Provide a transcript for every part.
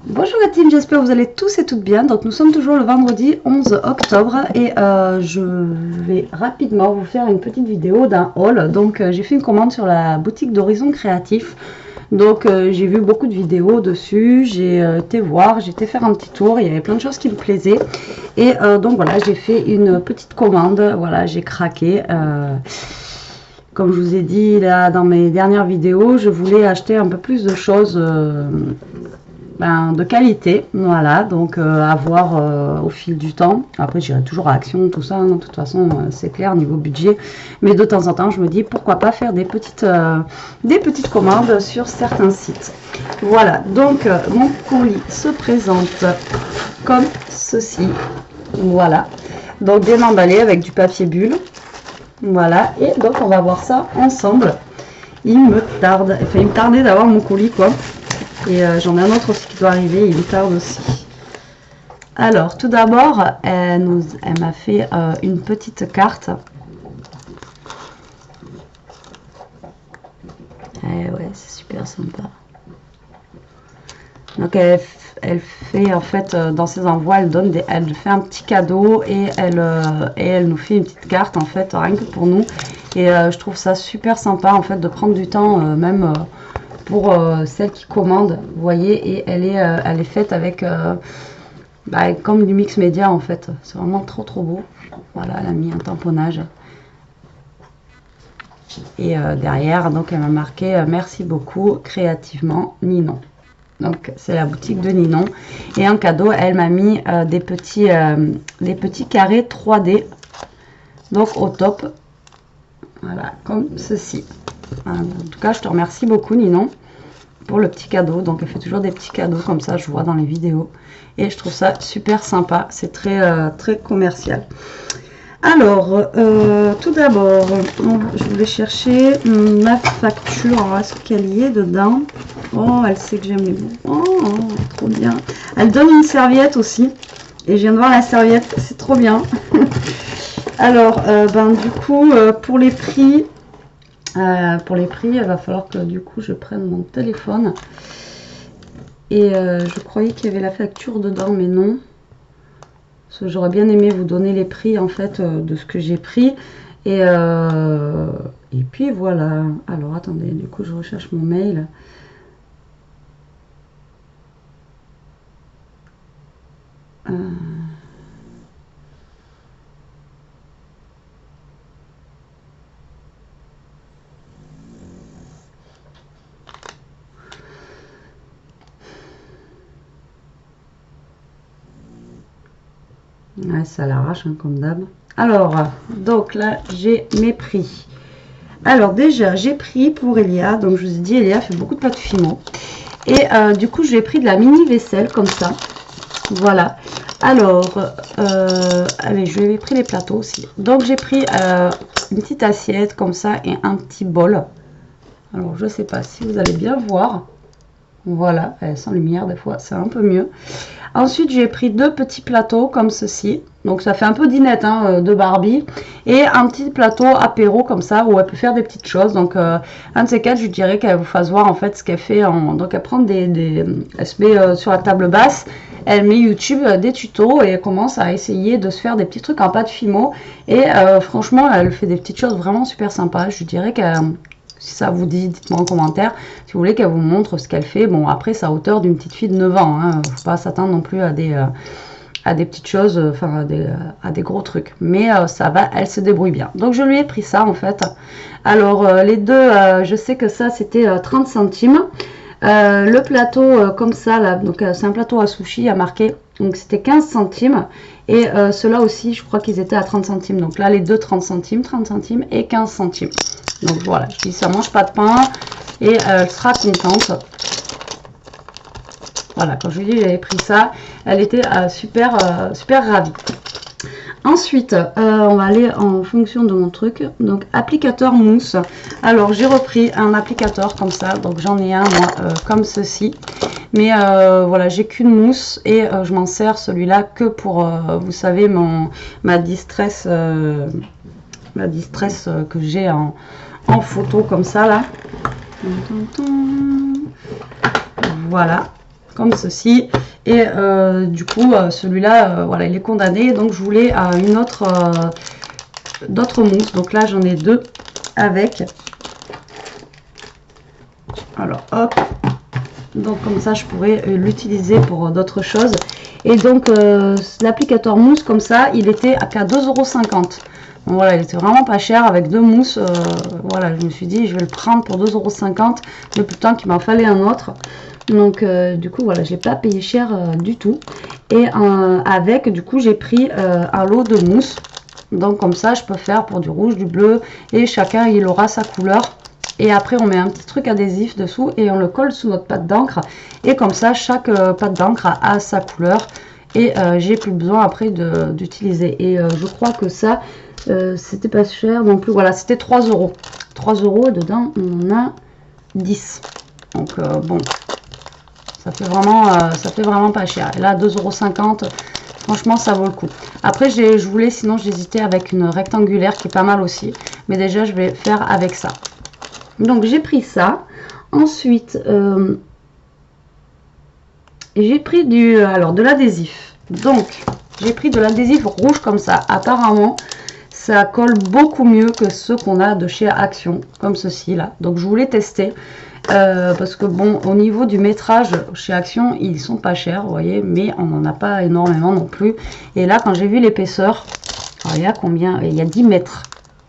Bonjour la team, j'espère que vous allez tous et toutes bien. Donc nous sommes toujours le vendredi 11 octobre et je vais rapidement vous faire une petite vidéo d'un haul. Donc j'ai fait une commande sur la boutique d'Horizon Créatif. Donc j'ai vu beaucoup de vidéos dessus, j'ai été voir, j'ai été faire un petit tour, il y avait plein de choses qui me plaisaient. Et donc voilà, j'ai fait une petite commande, voilà, j'ai craqué. Comme je vous ai dit là dans mes dernières vidéos, je voulais acheter un peu plus de choses de qualité, voilà, donc à voir au fil du temps. Après j'irai toujours à Action, tout ça, hein, de toute façon c'est clair niveau budget, mais de temps en temps je me dis pourquoi pas faire des petites commandes sur certains sites. Voilà, donc mon colis se présente comme ceci, voilà, donc bien emballé avec du papier bulle, voilà, et donc on va voir ça ensemble. Il me tardait d'avoir mon colis quoi. Et j'en ai un autre aussi qui doit arriver, il me tarde aussi. Alors, tout d'abord, elle m'a fait une petite carte. Eh ouais, c'est super sympa. Donc, elle fait en fait, dans ses envois, elle fait un petit cadeau et elle nous fait une petite carte en fait, rien que pour nous. Et je trouve ça super sympa en fait de prendre du temps, même pour celle qui commande, vous voyez, et elle est faite avec comme du mix média en fait, c'est vraiment trop beau. Voilà, elle a mis un tamponnage et derrière donc elle m'a marqué merci beaucoup créativement Ninon. Donc c'est la boutique de Ninon et en cadeau elle m'a mis des petits carrés 3D, donc au top, voilà, comme ceci. En tout cas je te remercie beaucoup Ninon pour le petit cadeau. Donc elle fait toujours des petits cadeaux comme ça, je vois dans les vidéos et je trouve ça super sympa, c'est très commercial. Alors tout d'abord je voulais chercher ma facture. Alors est-ce qu'elle y est dedans? Oh, elle sait que j'aime les mots. Oh, trop bien. Elle donne une serviette aussi et je viens de voir la serviette, c'est trop bien. Alors du coup pour les prix, il va falloir que du coup je prenne mon téléphone. Et je croyais qu'il y avait la facture dedans, mais non. Parce que j'aurais bien aimé vous donner les prix en fait de ce que j'ai pris. Et puis voilà. Alors attendez, du coup je recherche mon mail. Ouais, ça l'arrache hein, comme d'hab. Alors, donc là, j'ai mes prix. Alors déjà, j'ai pris pour Elia. Donc je vous ai dit, Elia fait beaucoup de pâte Fimo. Et du coup, j'ai pris de la mini vaisselle comme ça. Voilà. Alors, allez, je lui ai pris les plateaux aussi. Donc j'ai pris une petite assiette comme ça et un petit bol. Alors, je sais pas si vous allez bien voir. Voilà, sans lumière des fois, c'est un peu mieux. Ensuite, j'ai pris deux petits plateaux comme ceci. Donc, ça fait un peu dinette hein, de Barbie. Et un petit plateau apéro comme ça, où elle peut faire des petites choses. Donc, un de ces quatre, je dirais qu'elle vous fasse voir en fait ce qu'elle fait. Donc, elle prend elle se met sur la table basse. Elle met YouTube des tutos et elle commence à essayer de se faire des petits trucs en pâte Fimo. Et franchement, elle fait des petites choses vraiment super sympas. Je dirais qu'elle... Si ça vous dit, dites-moi en commentaire si vous voulez qu'elle vous montre ce qu'elle fait. Bon, après, c'est à hauteur d'une petite fille de 9 ans. Hein. Faut pas s'attendre non plus à des petites choses, enfin à des gros trucs. Mais ça va, elle se débrouille bien. Donc, je lui ai pris ça en fait. Alors, les deux, je sais que ça, c'était 30 centimes. Le plateau comme ça, là, donc c'est un plateau à sushi à marquer. Donc, c'était 15 centimes. Et ceux-là aussi, je crois qu'ils étaient à 30 centimes. Donc là, les deux 30 centimes et 15 centimes. Donc voilà, je dis ça mange pas de pain et elle sera contente. Voilà, quand je lui ai dit j'avais pris ça, elle était super ravie. Ensuite, on va aller en fonction de mon truc. Donc applicateur mousse. Alors j'ai repris un applicateur comme ça, donc j'en ai un moi comme ceci. Mais voilà, j'ai qu'une mousse et je m'en sers celui-là que pour, vous savez, ma distress que j'ai en photo comme ça là. Voilà. comme ceci. Et du coup, celui-là, voilà, il est condamné. Donc, je voulais d'autres mousses. Donc là, j'en ai deux avec. Alors, hop. Donc, comme ça, je pourrais l'utiliser pour d'autres choses. Et donc, l'applicateur mousse, comme ça, il était qu'à 2,50 €. Donc, voilà, il était vraiment pas cher avec deux mousses. Voilà, je me suis dit, je vais le prendre pour 2,50 € depuis le temps qu'il m'en fallait un autre. Donc, du coup, voilà, je n'ai pas payé cher du tout. Et avec, du coup, j'ai pris un lot de mousse. Donc, comme ça, je peux faire pour du rouge, du bleu. Et chacun, il aura sa couleur. Et après, on met un petit truc adhésif dessous et on le colle sous notre pâte d'encre. Et comme ça, chaque pâte d'encre a sa couleur. Et j'ai plus besoin après d'utiliser. Et je crois que ça, c'était pas cher non plus. Voilà, c'était 3 €. 3 € et dedans, on en a 10. Donc, bon, ça fait vraiment pas cher. Et là, 2,50 €, franchement, ça vaut le coup. Après, sinon, j'hésitais avec une rectangulaire qui est pas mal aussi. Mais déjà, je vais faire avec ça. Donc, j'ai pris ça. Ensuite, j'ai pris de l'adhésif. Donc, j'ai pris de l'adhésif rouge comme ça. Apparemment, ça colle beaucoup mieux que ceux qu'on a de chez Action, comme ceci là. Donc, je voulais tester. Parce que bon, au niveau du métrage chez Action, ils sont pas chers, vous voyez, mais on n'en a pas énormément non plus. Et là, quand j'ai vu l'épaisseur, il y a combien? Il y a 10 mètres.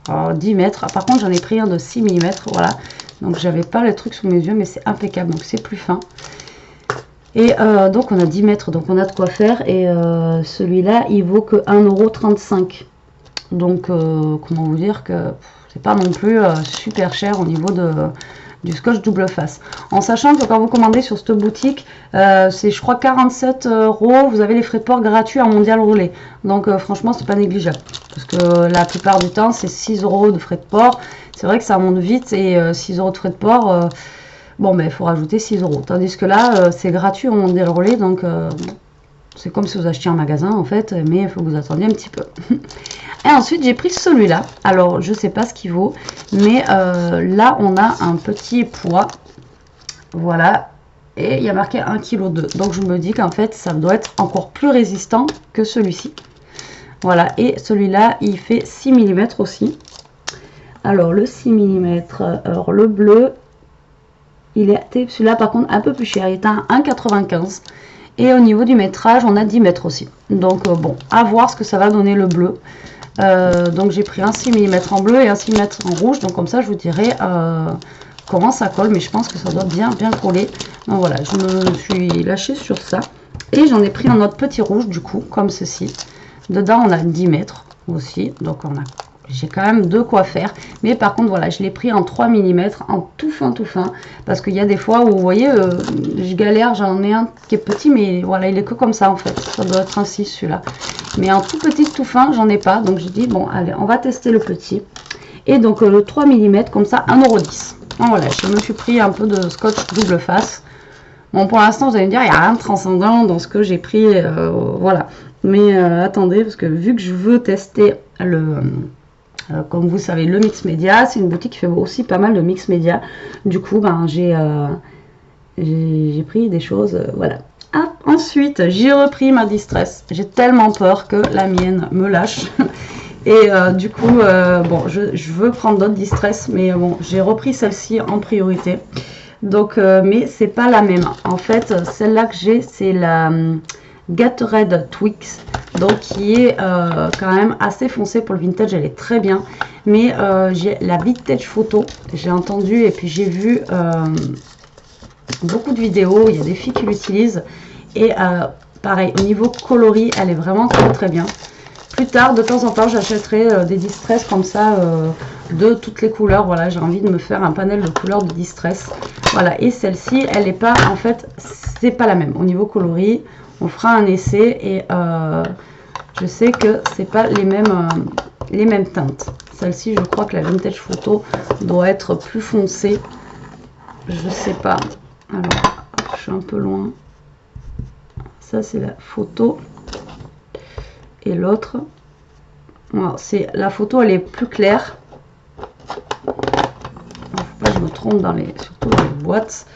Alors, 10 mètres. Par contre, j'en ai pris un de 6 mm, voilà. Donc, j'avais pas le truc sous mes yeux, mais c'est impeccable, donc c'est plus fin. Et donc, on a 10 mètres, donc on a de quoi faire. Et celui-là, il vaut que 1,35 €. Donc, comment vous dire que c'est pas non plus super cher au niveau du scotch double face. En sachant que quand vous commandez sur cette boutique, c'est je crois 47 €, vous avez les frais de port gratuits en mondial relais. Donc franchement, c'est pas négligeable. Parce que la plupart du temps, c'est 6 € de frais de port. C'est vrai que ça monte vite et 6 € de frais de port, bon, mais il faut rajouter 6 €. Tandis que là, c'est gratuit en mondial relais, donc c'est comme si vous achetiez en magasin en fait, mais il faut que vous attendiez un petit peu. Et ensuite, j'ai pris celui-là. Alors, je sais pas ce qu'il vaut, mais là, on a un petit poids. Voilà. Et il y a marqué 1,2 kg. Donc, je me dis qu'en fait, ça doit être encore plus résistant que celui-ci. Voilà. Et celui-là, il fait 6 mm aussi. Alors, le 6 mm, alors le bleu, il est celui-là, par contre, un peu plus cher. Il est à 1,95 €. Et au niveau du métrage, on a 10 mètres aussi. Donc, bon, à voir ce que ça va donner le bleu. Donc j'ai pris un 6 mm en bleu et un 6 mm en rouge, donc comme ça je vous dirai comment ça colle, mais je pense que ça doit bien coller. Donc voilà, je me suis lâchée sur ça et j'en ai pris un autre petit rouge du coup, comme ceci. Dedans on a 10 mètres aussi, donc j'ai quand même de quoi faire, mais par contre voilà, je l'ai pris en 3 mm, en tout fin, parce qu'il y a des fois où vous voyez, je galère, j'en ai un qui est petit, mais voilà, il est que comme ça en fait, ça doit être un 6 celui-là, mais en tout petit, tout fin, j'en ai pas, donc j'ai dit bon, allez, on va tester le petit, et donc le 3 mm comme ça, 1,10 €. Donc voilà, je me suis pris un peu de scotch double face. Bon, pour l'instant, vous allez me dire, il n'y a rien de transcendant dans ce que j'ai pris, voilà, mais attendez, parce que vu que je veux tester comme vous savez, le mix média, c'est une boutique qui fait aussi pas mal de mix média. Du coup, ben, j'ai pris des choses, voilà. Ah, ensuite, j'ai repris ma Distress. J'ai tellement peur que la mienne me lâche. Et du coup, bon, je veux prendre d'autres Distress, mais bon, j'ai repris celle-ci en priorité. Donc, mais c'est pas la même. En fait, celle-là que j'ai, c'est la Gatorade Twix, donc qui est quand même assez foncée pour le vintage, elle est très bien, mais j'ai la vintage photo, j'ai entendu et puis j'ai vu beaucoup de vidéos, il y a des filles qui l'utilisent et pareil, au niveau coloris, elle est vraiment très bien. Plus tard, de temps en temps, j'achèterai des Distress comme ça, de toutes les couleurs. Voilà, j'ai envie de me faire un panel de couleurs de Distress. Voilà, et celle-ci, elle n'est pas, en fait, c'est pas la même. Au niveau coloris, on fera un essai et je sais que c'est pas les mêmes teintes. Celle-ci, je crois que la vintage photo doit être plus foncée. Je sais pas. Alors, je suis un peu loin. Ça, c'est la photo. Et l'autre, voilà, c'est la photo, elle est plus claire. Il ne faut pas que je me trompe dans surtout dans les boîtes.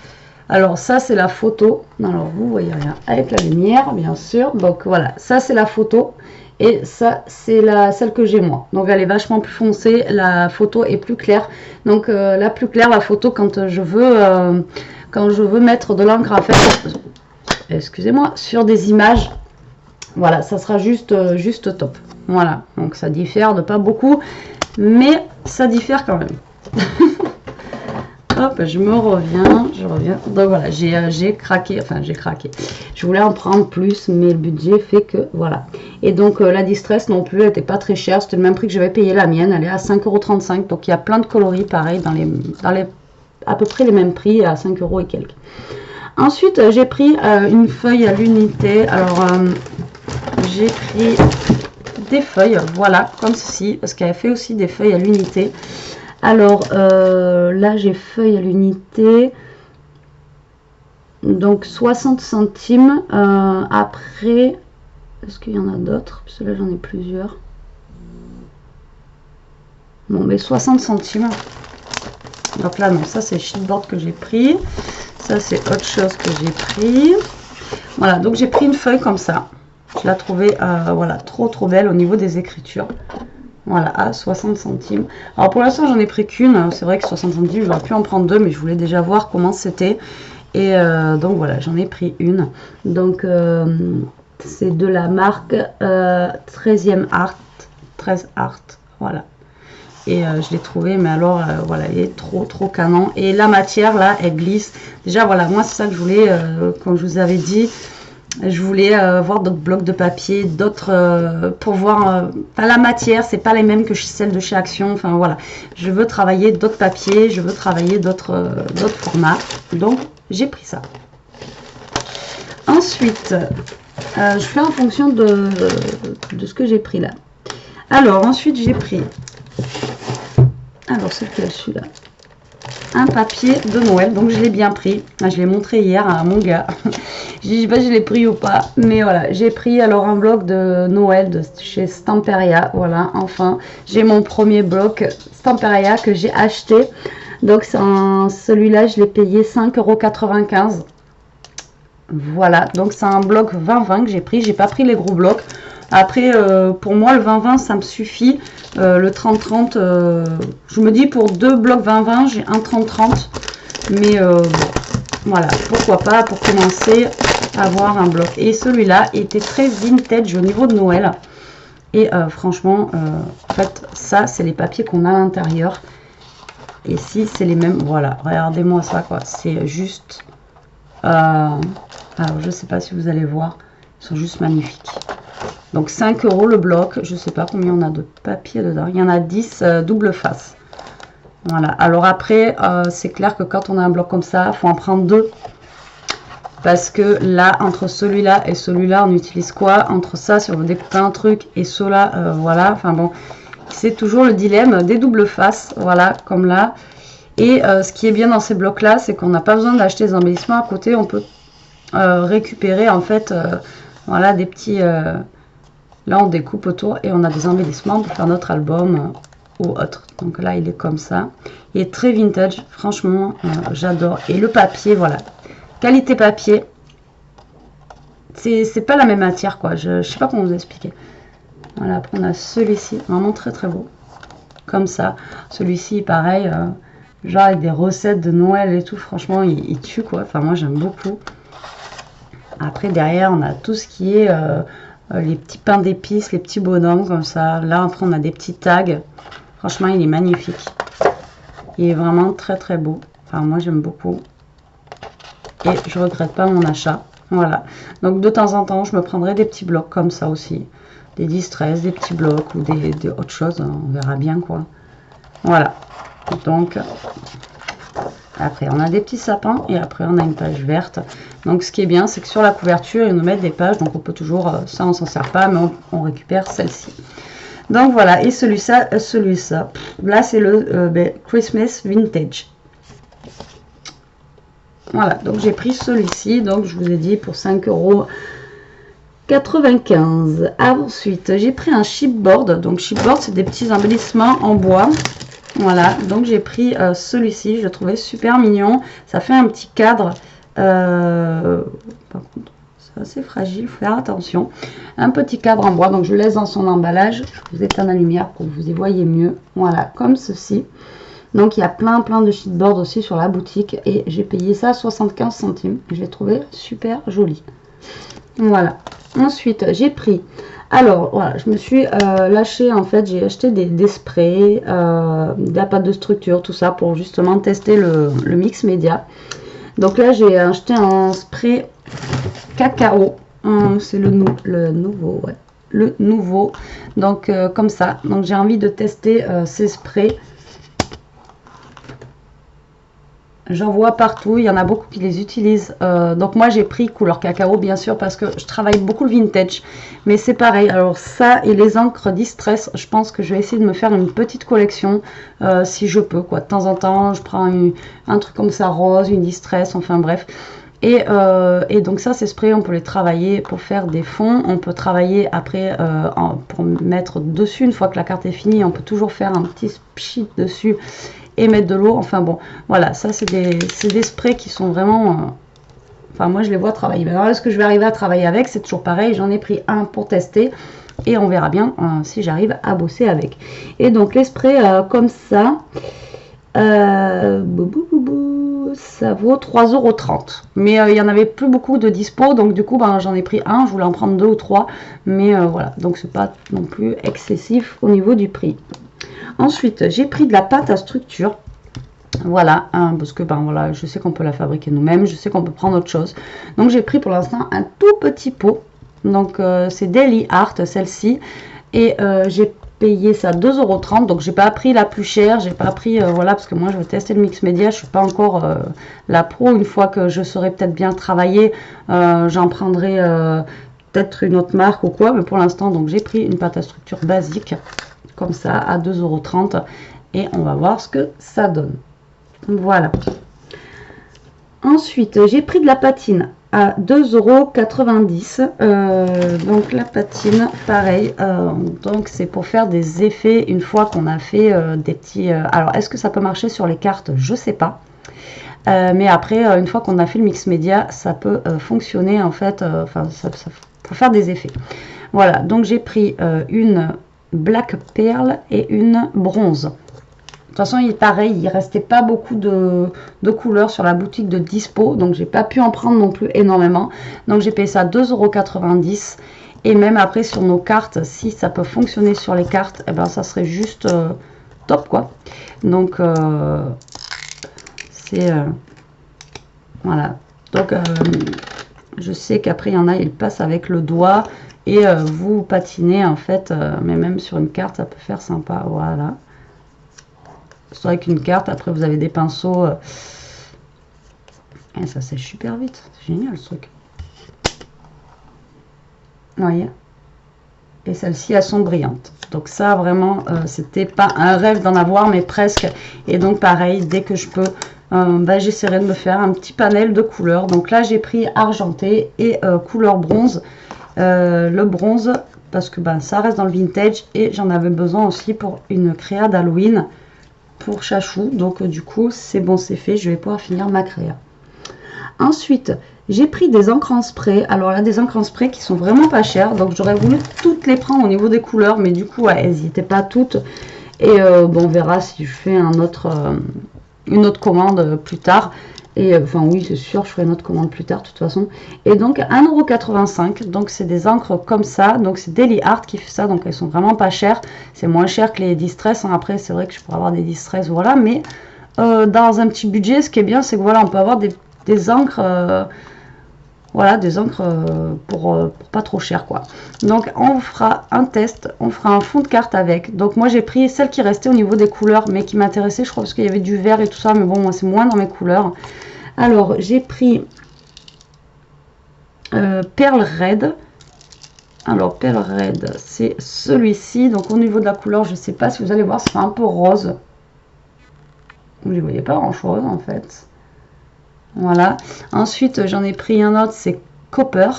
Alors ça c'est la photo, alors vous voyez rien avec la lumière bien sûr, donc voilà, ça c'est la photo et ça c'est celle que j'ai moi, donc elle est vachement plus foncée, la photo est plus claire, donc la plus claire la photo quand je veux mettre de l'encre à faire, excusez-moi, sur des images, voilà, ça sera juste top, voilà, donc ça diffère de pas beaucoup, mais ça diffère quand même. Hop, je reviens. Donc voilà, j'ai craqué, enfin j'ai craqué. Je voulais en prendre plus, mais le budget fait que voilà. Et donc la Distress non plus, elle n'était pas très chère. C'était le même prix que j'avais payé la mienne. Elle est à 5,35 €. Donc il y a plein de coloris pareil dans les à peu près les mêmes prix à 5 € et quelques. Ensuite, j'ai pris une feuille à l'unité. Alors j'ai pris des feuilles, voilà, comme ceci, parce qu'elle fait aussi des feuilles à l'unité. Alors là j'ai feuille à l'unité, donc 60 centimes. Après, est-ce qu'il y en a d'autres? Parce que là j'en ai plusieurs. Bon, mais 60 centimes. Donc là non, ça c'est Chipboard que j'ai pris. Ça c'est autre chose que j'ai pris. Voilà, donc j'ai pris une feuille comme ça. Je la trouvais voilà, trop belle au niveau des écritures. Voilà, à 60 centimes. Alors pour l'instant, j'en ai pris qu'une. C'est vrai que 60 centimes, j'aurais pu en prendre deux, mais je voulais déjà voir comment c'était. Et donc voilà, j'en ai pris une. Donc c'est de la marque 13e Art. 13 Art, voilà. Et je l'ai trouvé, mais alors voilà, elle est trop canon. Et la matière là, elle glisse. Déjà voilà, moi c'est ça que je voulais, comme je vous avais dit. Je voulais voir d'autres blocs de papier, d'autres pour voir la matière, c'est pas les mêmes que celles de chez Action. Enfin voilà, je veux travailler d'autres papiers, je veux travailler d'autres formats. Donc j'ai pris ça. Ensuite, je fais en fonction de ce que j'ai pris là. Alors ensuite j'ai pris, alors c'est lequel celui-là, un papier de Noël, donc je l'ai bien pris. Je l'ai montré hier à mon gars. Je sais pas si je l'ai pris ou pas, mais voilà, j'ai pris alors un bloc de Noël de chez Stamperia. Voilà, enfin, j'ai mon premier bloc Stamperia que j'ai acheté. Donc celui-là, je l'ai payé 5,95 €. Voilà, donc c'est un bloc 20-20 que j'ai pris. J'ai pas pris les gros blocs. Après, pour moi, le 20-20, ça me suffit. Le 30-30, je me dis pour deux blocs 20-20, j'ai un 30-30. Mais voilà, pourquoi pas pour commencer à avoir un bloc. Et celui-là était très vintage au niveau de Noël. Et franchement, en fait, ça, c'est les papiers qu'on a à l'intérieur. Et si c'est les mêmes, voilà, regardez-moi ça, quoi. C'est juste... alors, je sais pas si vous allez voir. Ils sont juste magnifiques. Donc 5 € le bloc, je sais pas combien on a de papier dedans, il y en a 10 double face. Voilà, alors après c'est clair que quand on a un bloc comme ça, il faut en prendre deux. Parce que là, entre celui-là et celui-là, on utilise quoi? Entre ça, si on veut découper un truc, et cela, voilà, enfin bon, c'est toujours le dilemme des doubles faces, voilà, comme là. Et ce qui est bien dans ces blocs-là, c'est qu'on n'a pas besoin d'acheter des embellissements à côté, on peut récupérer en fait, voilà, des petits... là, on découpe autour et on a des embellissements pour faire notre album ou autre. Donc là, il est comme ça. Il est très vintage. Franchement, j'adore. Et le papier, voilà. Qualité papier. C'est pas la même matière, quoi. Je sais pas comment vous expliquer. Voilà, après, on a celui-ci. Vraiment très, très beau. Comme ça. Celui-ci, pareil. Genre avec des recettes de Noël et tout. Franchement, il tue, quoi. Enfin, moi, j'aime beaucoup. Après, derrière, on a tout ce qui est... les petits pains d'épices, les petits bonhommes comme ça. Là, après, on a des petits tags. Franchement, il est magnifique. Il est vraiment très, très beau. Enfin, moi, j'aime beaucoup. Et je regrette pas mon achat. Voilà. Donc, de temps en temps, je me prendrai des petits blocs comme ça aussi. Des distress, des petits blocs ou des autres choses. On verra bien, quoi. Voilà. Donc... après, on a des petits sapins et après, on a une page verte. Donc, ce qui est bien, c'est que sur la couverture, ils nous mettent des pages. Donc, on peut toujours, ça, on s'en sert pas, mais on récupère celle-ci. Donc, voilà. Et celui-là, là, c'est le Christmas Vintage. Voilà. Donc, j'ai pris celui-ci. Donc, je vous ai dit pour 5,95 €. Ensuite, j'ai pris un chipboard. Donc, chipboard, c'est des petits embellissements en bois. Voilà, donc j'ai pris celui-ci, je le trouvais super mignon. Ça fait un petit cadre Par contre, c'est assez fragile, faut faire attention. Un petit cadre en bois, donc je le laisse dans son emballage. Je vous éteins la lumière pour que vous y voyez mieux. Voilà, comme ceci. Donc il y a plein de chipboard aussi sur la boutique et j'ai payé ça 75 centimes. Je l'ai trouvé super joli. Voilà. Ensuite j'ai pris, alors voilà, je me suis lâchée en fait, j'ai acheté des sprays, de la pâte de structure, tout ça pour justement tester le mix média. Donc là j'ai acheté un spray cacao, c'est le nouveau, ouais, le nouveau. Donc comme ça, donc j'ai envie de tester ces sprays. J'en vois partout, il y en a beaucoup qui les utilisent. Donc moi j'ai pris couleur cacao bien sûr parce que je travaille beaucoup le vintage. Mais c'est pareil, alors ça et les encres Distress, je pense que je vais essayer de me faire une petite collection si je peux, quoi. De temps en temps je prends un truc comme ça rose, une Distress, enfin bref. Et donc ça ces sprays on peut les travailler pour faire des fonds. On peut travailler après pour mettre dessus une fois que la carte est finie. On peut toujours faire un petit pchit dessus et mettre de l'eau, enfin bon, voilà, ça c'est des sprays qui sont vraiment, enfin moi je les vois travailler. Alors est-ce que je vais arriver à travailler avec? C'est toujours pareil, j'en ai pris un pour tester et on verra bien si j'arrive à bosser avec. Et donc les sprays comme ça, ça vaut 3,30 €. Mais il n'y en avait plus beaucoup de dispo, donc du coup ben, j'en ai pris un, je voulais en prendre 2 ou 3, mais voilà, donc c'est pas non plus excessif au niveau du prix. Ensuite, j'ai pris de la pâte à structure. Voilà, parce que ben voilà, je sais qu'on peut la fabriquer nous-mêmes, je sais qu'on peut prendre autre chose. Donc j'ai pris pour l'instant un tout petit pot. Donc c'est Daily Art, celle-ci. Et j'ai payé ça 2,30 €. Donc j'ai pas pris la plus chère, j'ai pas pris, voilà, parce que moi je veux tester le mix média. Je suis pas encore la pro. Une fois que je saurai peut-être bien travailler, j'en prendrai peut-être une autre marque ou quoi. Mais pour l'instant, donc j'ai pris une pâte à structure basique comme ça à 2,30 € et on va voir ce que ça donne. Voilà. Ensuite j'ai pris de la patine à 2,90 €. Donc la patine pareil, donc c'est pour faire des effets une fois qu'on a fait des petits, alors est-ce que ça peut marcher sur les cartes? Je sais pas, mais après une fois qu'on a fait le mix média ça peut fonctionner en fait, enfin ça pour faire des effets. Voilà, donc j'ai pris une Black Pearl et une bronze. De toute façon, il est pareil, il restait pas beaucoup de couleurs sur la boutique de dispo, donc j'ai pas pu en prendre non plus énormément. Donc j'ai payé ça 2,90 €. Et même après sur nos cartes, si ça peut fonctionner sur les cartes, et ben ça serait juste top quoi. Donc c'est voilà. Donc je sais qu'après il y en a, ils passent avec le doigt. Et vous patinez en fait, mais même sur une carte, ça peut faire sympa. Voilà. Soit avec une carte, après vous avez des pinceaux. Et ça sèche super vite. C'est génial ce truc. Vous voyez? Et celles-ci, elles sont brillantes. Donc ça, vraiment, c'était pas un rêve d'en avoir, mais presque. Et donc pareil, dès que je peux, bah, j'essaierai de me faire un petit panel de couleurs. Donc là, j'ai pris argenté et couleur bronze. Le bronze parce que ben, ça reste dans le vintage et j'en avais besoin aussi pour une créa d'Halloween pour Chachou. Donc du coup c'est bon, c'est fait, je vais pouvoir finir ma créa. Ensuite j'ai pris des encres en spray. Alors là, des encres en spray qui sont vraiment pas chères, donc j'aurais voulu toutes les prendre au niveau des couleurs, mais du coup ouais, elles n'y étaient pas toutes. Et bon, on verra si je fais une autre commande plus tard. Et enfin oui, c'est sûr, je ferai une autre commande plus tard de toute façon. Et donc 1,85 €. Donc c'est des encres comme ça. Donc c'est Daily Art qui fait ça. Donc elles sont vraiment pas chères. C'est moins cher que les Distress. Hein. Après c'est vrai que je pourrais avoir des Distress, voilà. Mais dans un petit budget, ce qui est bien, c'est que voilà, on peut avoir des encres. Voilà, des encres pour pas trop cher quoi. Donc on fera un test, on fera un fond de carte avec. Donc moi j'ai pris celle qui restait au niveau des couleurs, mais qui m'intéressait, je crois, parce qu'il y avait du vert et tout ça, mais bon, moi c'est moins dans mes couleurs. Alors j'ai pris Pearl Red. Alors Pearl Red, c'est celui-ci. Donc au niveau de la couleur, je sais pas si vous allez voir, c'est un peu rose. Vous ne voyez pas grand chose en fait. Voilà. Ensuite, j'en ai pris un autre, c'est Copper.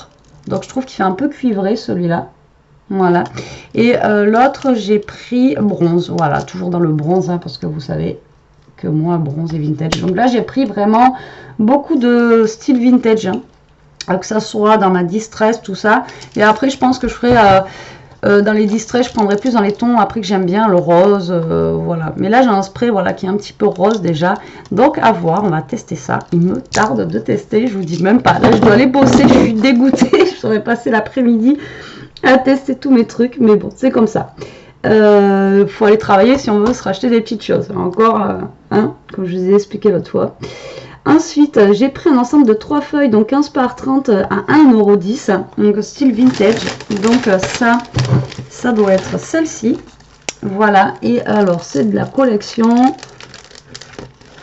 Donc, je trouve qu'il fait un peu cuivré, celui-là. Voilà. Et l'autre, j'ai pris bronze. Voilà, toujours dans le bronze, hein, parce que vous savez, que moi, bronze et vintage. Donc là, j'ai pris vraiment beaucoup de style vintage, hein, que ça soit dans ma distress, tout ça. Et après, je pense que je ferai dans les distress, je prendrai plus dans les tons après que j'aime bien, le rose, voilà. Mais là, j'ai un spray, voilà, qui est un petit peu rose déjà. Donc, à voir, on va tester ça. Il me tarde de tester, je vous dis même pas. Là, je dois aller bosser, je suis dégoûtée. Je serais passé l'après-midi à tester tous mes trucs, mais bon, c'est comme ça. Faut aller travailler si on veut se racheter des petites choses. Encore, hein, comme je vous ai expliqué l'autre fois. Ensuite, j'ai pris un ensemble de 3 feuilles, donc 15 par 30 à 1,10 €, donc style vintage. Donc ça doit être celle-ci. Voilà, et alors c'est de la collection,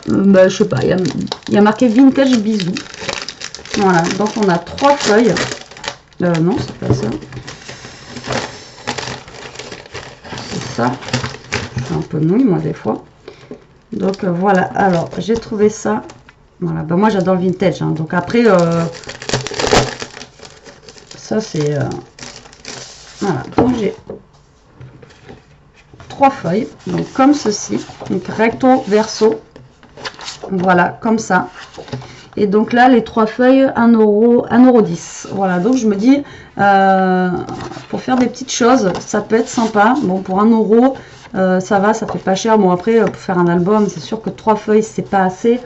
je sais pas, il y a marqué vintage bisous. Voilà, donc on a 3 feuilles. Non, c'est pas ça. C'est ça. Je suis un peu nouille, moi, des fois. Donc voilà, alors j'ai trouvé ça. Voilà, ben moi j'adore le vintage, hein. Donc après, ça c'est... voilà, donc j'ai 3 feuilles, donc comme ceci, donc recto, verso, voilà, comme ça. Et donc là, les 3 feuilles, 1,10 €. Voilà, donc je me dis, pour faire des petites choses, ça peut être sympa. Bon, pour 1 €, ça va, ça fait pas cher. Bon, après, pour faire un album, c'est sûr que 3 feuilles, c'est pas assez,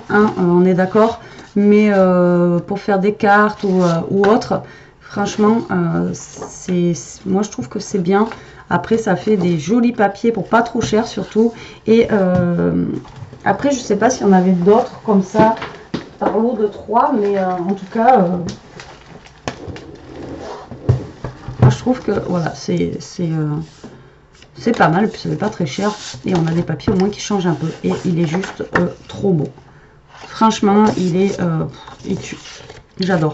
hein, on est d'accord. Mais pour faire des cartes ou autre, franchement, moi je trouve que c'est bien. Après, ça fait des jolis papiers pour pas trop cher surtout. Et après, je sais pas s'il y en avait d'autres comme ça par lot de 3, mais en tout cas, moi je trouve que voilà, c'est pas mal, puis ça n'est pas très cher, et on a des papiers au moins qui changent un peu, et il est juste trop beau. Franchement, il tue. J'adore.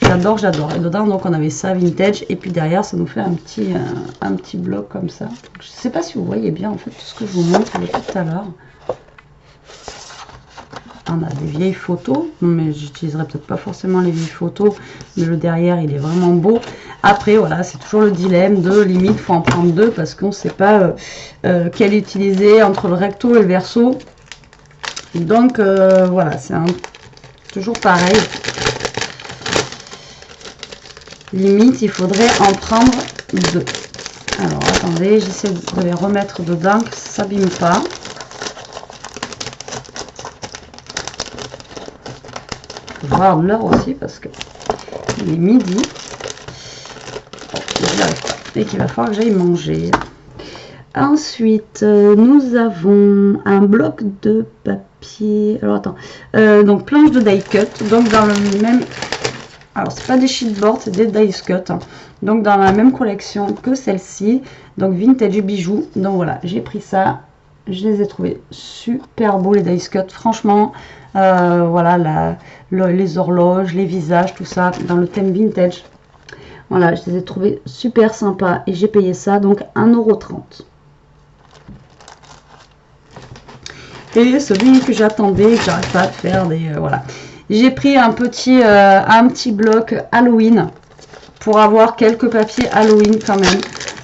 J'adore, j'adore. Et dedans, donc, on avait ça, vintage, et puis derrière, ça nous fait un petit bloc comme ça. Je sais pas si vous voyez bien, en fait, tout ce que je vous montre depuis tout à l'heure. On a des vieilles photos, mais j'utiliserai peut-être pas forcément les vieilles photos, mais le derrière il est vraiment beau. Après voilà, c'est toujours le dilemme de limite, faut en prendre 2 parce qu'on ne sait pas quel utiliser entre le recto et le verso. Donc voilà, c'est toujours pareil. Limite, il faudrait en prendre 2. Alors attendez, j'essaie de les remettre dedans, que ça s'abîme pas. Voir l'heure aussi parce que il est midi et qu'il va falloir que j'aille manger. Ensuite, nous avons un bloc de papier. Alors attends, donc planche de die cut, donc dans le même. Alors c'est pas des sheetboard, c'est des die cut, hein. Donc dans la même collection que celle-ci, donc vintage bijoux. Donc voilà, j'ai pris ça. Je les ai trouvés super beaux les dice cut, franchement. Voilà, les horloges, les visages, tout ça dans le thème vintage. Voilà, je les ai trouvés super sympas et j'ai payé ça donc 1,30 €. Et celui que j'attendais, que j'arrête pas de faire voilà. J'ai pris un petit bloc Halloween pour avoir quelques papiers Halloween quand même.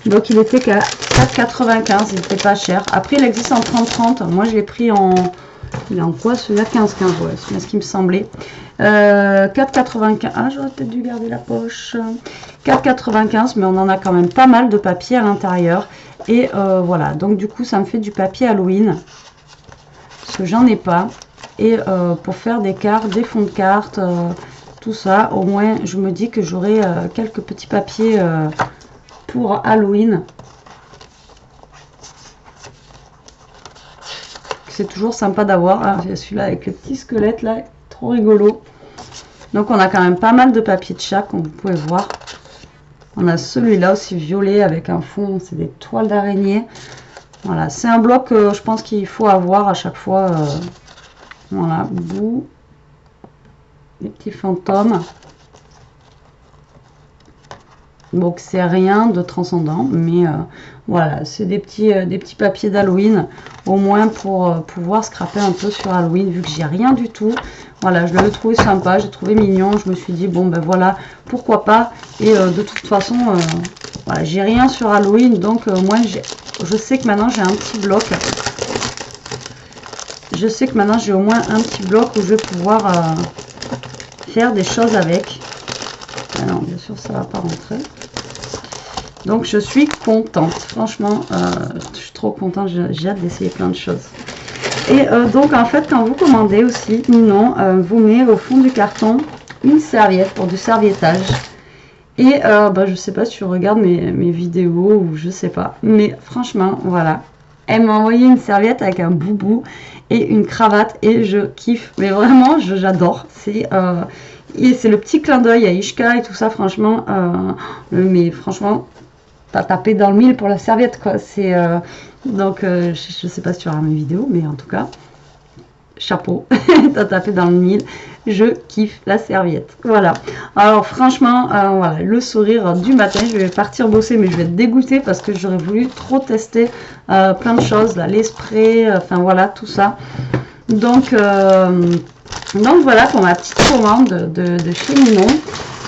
Donc il était qu'à 4,95 €, il n'était pas cher. Après il existe en 30-30, moi je l'ai pris en... Il est en quoi celui-là? 15-15, ouais, c'est ce qui me semblait. 4,95. Ah, j'aurais peut-être dû garder la poche. 4,95, mais on en a quand même pas mal de papier à l'intérieur. Et voilà, donc du coup, ça me fait du papier Halloween. Parce que j'en ai pas. Et pour faire des cartes, des fonds de cartes, tout ça, au moins, je me dis que j'aurai quelques petits papiers pour Halloween. C'est toujours sympa d'avoir. Ah, celui-là avec le petit squelette là, trop rigolo. Donc on a quand même pas mal de papiers de chat, comme vous pouvez voir. On a celui-là aussi violet avec un fond, c'est des toiles d'araignée. Voilà, c'est un bloc que je pense qu'il faut avoir à chaque fois. Voilà, bout, les petits fantômes. Donc c'est rien de transcendant, mais voilà, c'est des petits papiers d'Halloween, au moins pour pouvoir scraper un peu sur Halloween, vu que j'ai rien du tout. Voilà, je l'avais trouvé sympa, j'ai trouvé mignon, je me suis dit bon ben voilà, pourquoi pas. Et de toute façon, voilà, j'ai rien sur Halloween, donc moi je sais que maintenant j'ai un petit bloc je sais que maintenant j'ai au moins un petit bloc où je vais pouvoir faire des choses avec. Alors bien sûr ça va pas rentrer. Donc je suis contente, franchement je suis trop contente, j'ai hâte d'essayer plein de choses. Et donc en fait quand vous commandez aussi, Ninon vous met au fond du carton une serviette pour du serviettage. Et je sais pas si tu regardes mes vidéos ou je sais pas, mais franchement voilà, elle m'a envoyé une serviette avec un boubou et une cravate et je kiffe, mais vraiment j'adore. C'est le petit clin d'œil à Ishka et tout ça, franchement, mais franchement t'as tapé dans le mille pour la serviette quoi. C'est donc je sais pas si tu auras mes vidéos, mais en tout cas chapeau, t'as tapé dans le mille, je kiffe la serviette. Voilà, alors franchement voilà, le sourire du matin. Je vais partir bosser mais je vais être dégoûtée parce que j'aurais voulu trop tester plein de choses là, les sprays, enfin voilà tout ça. Donc voilà pour ma petite commande de chez Ninon.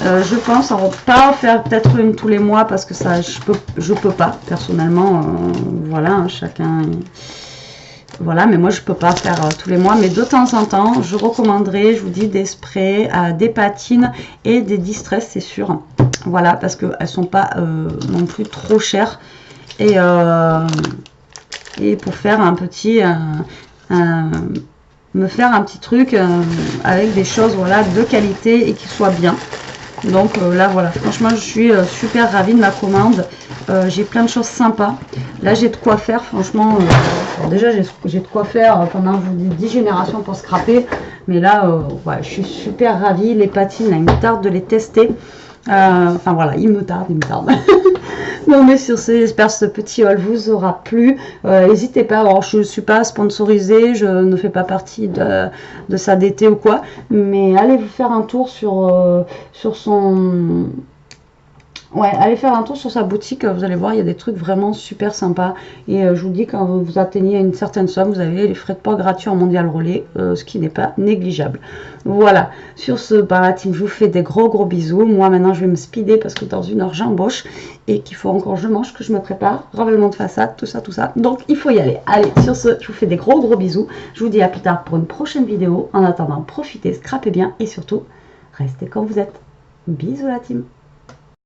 Je pense pas en faire peut-être une tous les mois parce que ça je peux pas personnellement, voilà hein, chacun voilà, mais moi je peux pas faire tous les mois, mais de temps en temps je recommanderais, je vous dis, des sprays, des patines et des distress, c'est sûr, voilà, parce que elles sont pas non plus trop chères et pour faire un petit me faire un petit truc avec des choses voilà de qualité et qui soient bien. Donc là voilà, franchement je suis super ravie de ma commande. J'ai plein de choses sympas. Là j'ai de quoi faire franchement. Déjà j'ai de quoi faire pendant je vous dis 10 générations pour scraper. Mais là ouais, je suis super ravie. Les patines là, il me tarde de les tester. Enfin voilà, il me tarde. Non mais sur ce, j'espère que ce petit haul vous aura plu. N'hésitez pas, alors je ne suis pas sponsorisée, je ne fais pas partie de sa DT ou quoi, mais allez vous faire un tour sur son... Ouais, allez faire un tour sur sa boutique, vous allez voir, il y a des trucs vraiment super sympas. Et je vous dis, quand vous atteignez une certaine somme, vous avez les frais de port gratuits en mondial relais, ce qui n'est pas négligeable. Voilà, sur ce, la team, je vous fais des gros bisous. Moi, maintenant, je vais me speeder parce que dans une heure, j'embauche et qu'il faut encore que je mange, que je me prépare, ravalement de façade, tout ça. Donc, il faut y aller. Allez, sur ce, je vous fais des gros bisous. Je vous dis à plus tard pour une prochaine vidéo. En attendant, profitez, scrapez bien et surtout, restez comme vous êtes. Bisous la team.